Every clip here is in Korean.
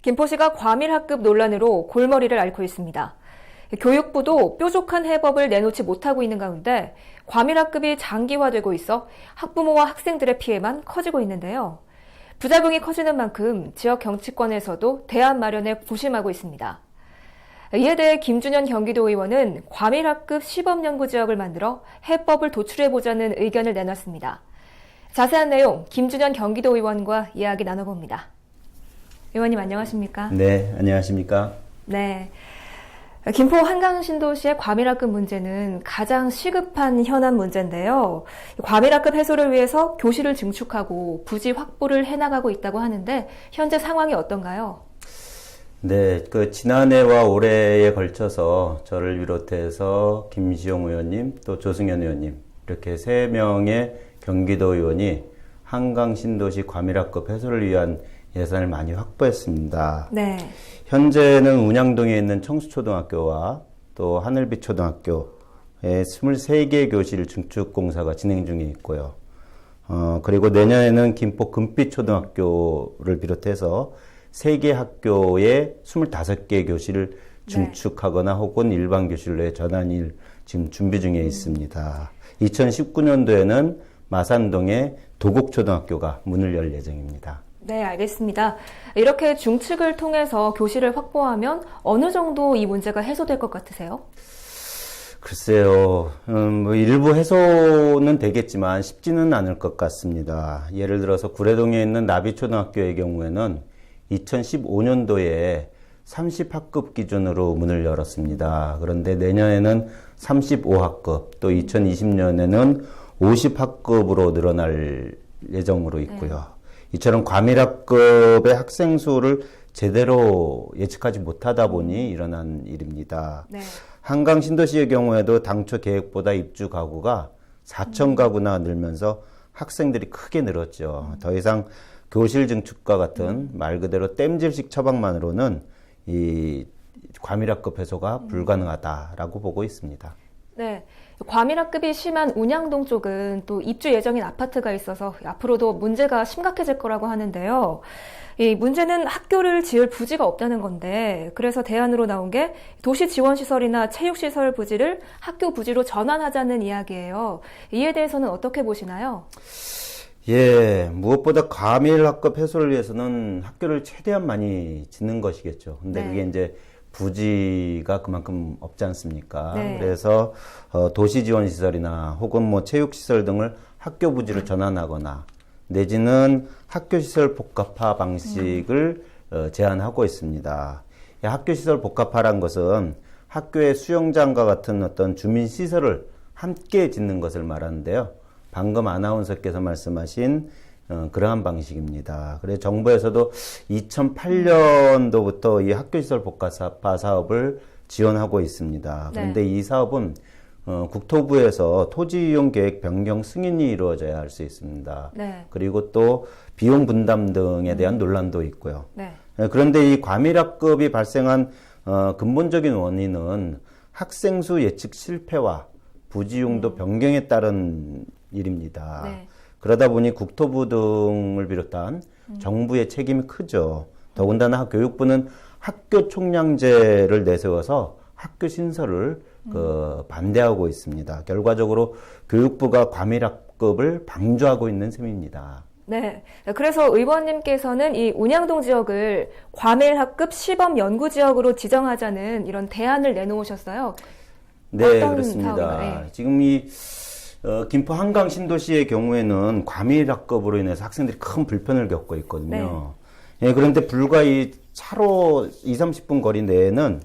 김포시가 과밀학급 논란으로 골머리를 앓고 있습니다. 교육부도 뾰족한 해법을 내놓지 못하고 있는 가운데 과밀학급이 장기화되고 있어 학부모와 학생들의 피해만 커지고 있는데요. 부작용이 커지는 만큼 지역 정치권에서도 대안 마련에 고심하고 있습니다. 이에 대해 김준현 경기도 의원은 과밀학급 시범연구 지역을 만들어 해법을 도출해보자는 의견을 내놨습니다. 자세한 내용 김준현 경기도 의원과 이야기 나눠봅니다. 의원님 안녕하십니까? 네, 안녕하십니까? 네. 김포 한강신도시의 과밀학급 문제는 가장 시급한 현안 문제인데요. 과밀학급 해소를 위해서 교실을 증축하고 부지 확보를 해나가고 있다고 하는데 현재 상황이 어떤가요? 네, 지난해와 올해에 걸쳐서 저를 비롯해서 김시용 의원님 또 조승현 의원님 이렇게 3명의 경기도 의원이 한강신도시 과밀학급 해소를 위한 예산을 많이 확보했습니다. 네. 현재는 운양동에 있는 청수초등학교와 또 하늘빛 초등학교에 23개 교실 증축 공사가 진행 중에 있고요. 그리고 내년에는 김포 금빛 초등학교를 비롯해서 3개 학교에 25개 교실을 증축하거나 혹은 일반 교실로 전환일 지금 준비 중에 있습니다. 2019년도에는 마산동의 도곡초등학교가 문을 열 예정입니다. 네, 알겠습니다. 이렇게 중축을 통해서 교실을 확보하면 어느 정도 이 문제가 해소될 것 같으세요? 글쎄요, 일부 해소는 되겠지만 쉽지는 않을 것 같습니다. 예를 들어서 구례동에 있는 나비초등학교의 경우에는 2015년도에 30학급 기준으로 문을 열었습니다. 그런데 내년에는 35학급, 또 2020년에는 50학급으로 늘어날 예정으로 있고요. 이처럼 과밀학급의 학생 수를 제대로 예측하지 못하다 보니 일어난 일입니다. 네. 한강 신도시의 경우에도 당초 계획보다 입주 가구가 4천 가구나 늘면서 학생들이 크게 늘었죠. 더 이상 교실 증축과 같은 말 그대로 땜질식 처방만으로는 이 과밀학급 해소가 불가능하다라고 보고 있습니다. 네. 과밀학급이 심한 운양동 쪽은 또 입주 예정인 아파트가 있어서 앞으로도 문제가 심각해질 거라고 하는데요. 이 문제는 학교를 지을 부지가 없다는 건데 그래서 대안으로 나온 게 도시지원시설이나 체육시설 부지를 학교 부지로 전환하자는 이야기예요. 이에 대해서는 어떻게 보시나요? 예, 무엇보다 과밀학급 해소를 위해서는 학교를 최대한 많이 짓는 것이겠죠. 근데 그게 이제 부지가 그만큼 없지 않습니까? 네. 그래서 도시지원시설이나 혹은 뭐 체육시설 등을 학교 부지로 전환하거나 내지는 학교시설 복합화 방식을 제안하고 있습니다. 학교시설 복합화란 것은 학교의 수영장과 같은 어떤 주민시설을 함께 짓는 것을 말하는데요. 방금 아나운서께서 말씀하신 그러한 방식입니다. 그래서 정부에서도 2008년도부터 이 학교시설 복합화 사업을 지원하고 있습니다. 그런데 이 사업은 국토부에서 토지이용 계획 변경 승인이 이루어져야 할 수 있습니다. 네. 그리고 또 비용 분담 등에 대한 논란도 있고요. 네. 그런데 이 과밀학급이 발생한 근본적인 원인은 학생 수 예측 실패와 부지 용도 변경에 따른 일입니다. 네. 그러다 보니 국토부 등을 비롯한 정부의 책임이 크죠. 더군다나 교육부는 학교 총량제를 내세워서 학교 신설을 반대하고 있습니다. 결과적으로 교육부가 과밀학급을 방조하고 있는 셈입니다. 네. 그래서 의원님께서는 이 운양동 지역을 과밀학급 시범 연구 지역으로 지정하자는 이런 대안을 내놓으셨어요. 네, 그렇습니다. 네. 지금 이 김포 한강 신도시의 경우에는 과밀학급으로 인해서 학생들이 큰 불편을 겪고 있거든요. 네. 예, 그런데 불과 이 차로 20-30분 거리 내에는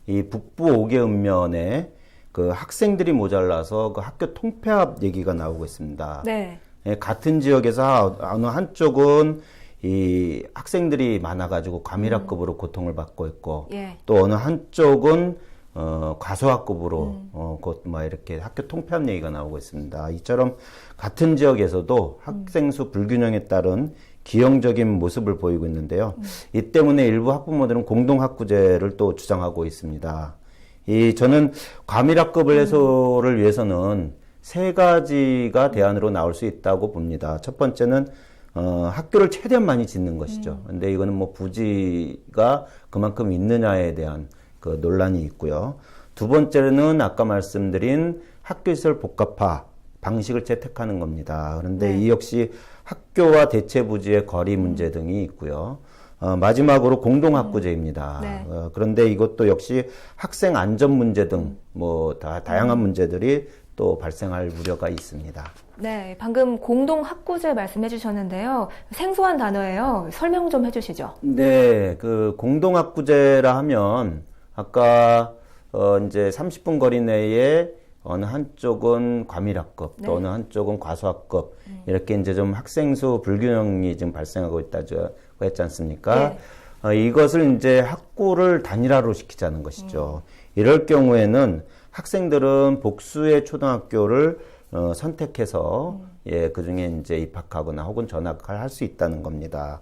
이 북부 5개 읍면에 그 학생들이 모자라서 그 학교 통폐합 얘기가 나오고 있습니다. 네. 예, 같은 지역에서 어느 한쪽은 이 학생들이 많아가지고 과밀학급으로 고통을 받고 있고 또 어느 한쪽은 과소학급으로 곧 막 이렇게 학교 통폐합 얘기가 나오고 있습니다. 이처럼 같은 지역에서도 학생 수 불균형에 따른 기형적인 모습을 보이고 있는데요. 이 때문에 일부 학부모들은 공동학구제를 또 주장하고 있습니다. 저는 과밀학급을 해소를 위해서는 3가지가 대안으로 나올 수 있다고 봅니다. 첫 번째는 학교를 최대한 많이 짓는 것이죠. 근데 이거는 뭐 부지가 그만큼 있느냐에 대한 그 논란이 있고요. 두 번째는 아까 말씀드린 학교시설 복합화 방식을 채택하는 겁니다. 그런데 이 역시 학교와 대체 부지의 거리 문제 등이 있고요. 마지막으로 공동학구제입니다. 네. 그런데 이것도 역시 학생 안전 문제 등 뭐 다양한 문제들이 또 발생할 우려가 있습니다. 네, 방금 공동학구제 말씀해 주셨는데요. 생소한 단어예요. 설명 좀 해주시죠. 네, 그 공동학구제라 하면 아까 이제 30분 거리 내에 어느 한쪽은 과밀학급, 또 어느 한쪽은 과소학급 이렇게 이제 좀 학생 수 불균형이 지금 발생하고 있다고 했지 않습니까? 이것을 이제 학구를 단일화로 시키자는 것이죠. 이럴 경우에는 학생들은 복수의 초등학교를 선택해서 예, 그 중에 이제 입학하거나 혹은 전학을 할 수 있다는 겁니다.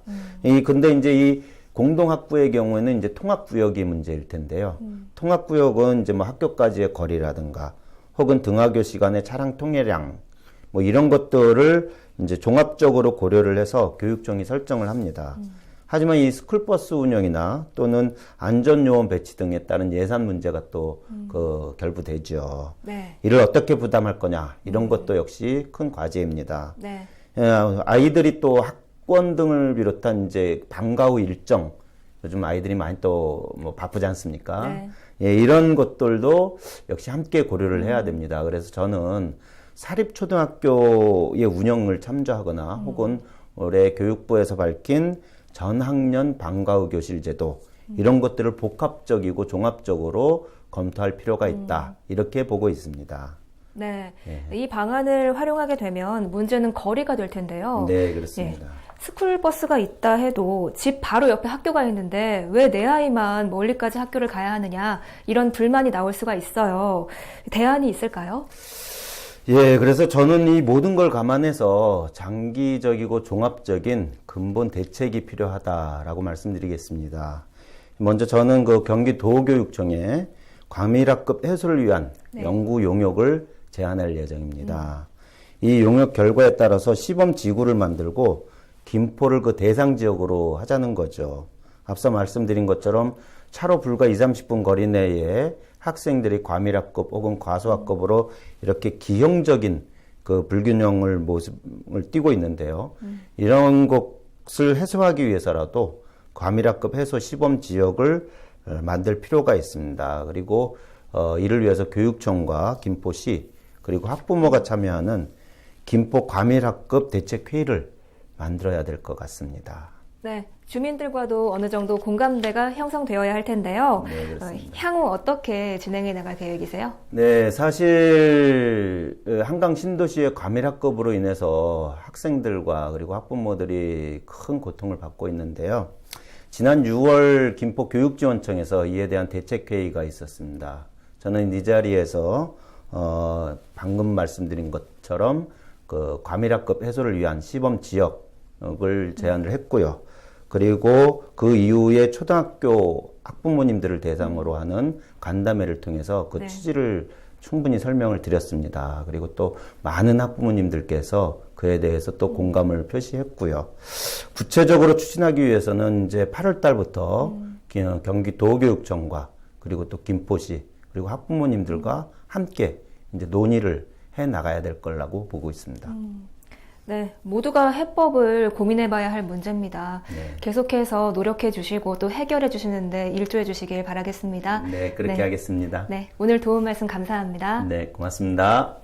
근데 이제 이 공동학부의 경우에는 이제 통학구역이 문제일 텐데요. 통학구역은 이제 뭐 학교까지의 거리라든가 혹은 등하교 시간의 차량 통행량 뭐 이런 것들을 이제 종합적으로 고려를 해서 교육청이 설정을 합니다. 하지만 이 스쿨버스 운영이나 또는 안전요원 배치 등에 따른 예산 문제가 또 결부되죠. 네. 이를 어떻게 부담할 거냐 이런 것도 역시 큰 과제입니다. 네. 아이들이 또 학원 등을 비롯한 이제 방과 후 일정 요즘 아이들이 많이 또 뭐 바쁘지 않습니까? 네. 예, 이런 것들도 역시 함께 고려를 해야 됩니다. 그래서 저는 사립초등학교의 운영을 참조하거나 혹은 올해 교육부에서 밝힌 전학년 방과 후 교실 제도 이런 것들을 복합적이고 종합적으로 검토할 필요가 있다. 이렇게 보고 있습니다. 네. 이 방안을 활용하게 되면 문제는 거리가 될 텐데요. 네, 그렇습니다. 스쿨버스가 있다 해도 집 바로 옆에 학교가 있는데 왜 내 아이만 멀리까지 학교를 가야 하느냐 이런 불만이 나올 수가 있어요. 대안이 있을까요? 예, 그래서 저는 이 모든 걸 감안해서 장기적이고 종합적인 근본 대책이 필요하다라고 말씀드리겠습니다. 먼저 저는 그 경기도교육청에 과밀학급 해소를 위한 연구 용역을 제안할 예정입니다. 이 용역 결과에 따라서 시범 지구를 만들고 김포를 그 대상 지역으로 하자는 거죠. 앞서 말씀드린 것처럼 차로 불과 20-30분 거리 내에 학생들이 과밀학급 혹은 과소학급으로 이렇게 기형적인 그 불균형을 모습을 띠고 있는데요. 이런 것을 해소하기 위해서라도 과밀학급 해소 시범 지역을 만들 필요가 있습니다. 그리고 이를 위해서 교육청과 김포시 그리고 학부모가 참여하는 김포 과밀학급 대책회의를 만들어야 될 것 같습니다. 네, 주민들과도 어느 정도 공감대가 형성되어야 할 텐데요. 네, 그렇습니다. 향후 어떻게 진행해 나갈 계획이세요? 네, 사실 한강 신도시의 과밀학급으로 인해서 학생들과 그리고 학부모들이 큰 고통을 받고 있는데요. 지난 6월 김포 교육지원청에서 이에 대한 대책회의가 있었습니다. 저는 이 자리에서 방금 말씀드린 것처럼 그 과밀학급 해소를 위한 시범 지역을 제안을 했고요. 그리고 그 이후에 초등학교 학부모님들을 대상으로 하는 간담회를 통해서 그 취지를 충분히 설명을 드렸습니다. 그리고 또 많은 학부모님들께서 그에 대해서 또 공감을 표시했고요. 구체적으로 추진하기 위해서는 이제 8월 달부터 경기도교육청과 그리고 또 김포시 그리고 학부모님들과 함께 이제 논의를 해 나가야 될 거라고 보고 있습니다. 네, 모두가 해법을 고민해봐야 할 문제입니다. 네. 계속해서 노력해 주시고 또 해결해 주시는데 일조해 주시길 바라겠습니다. 네, 그렇게 하겠습니다. 네, 오늘 도움 말씀 감사합니다. 네, 고맙습니다.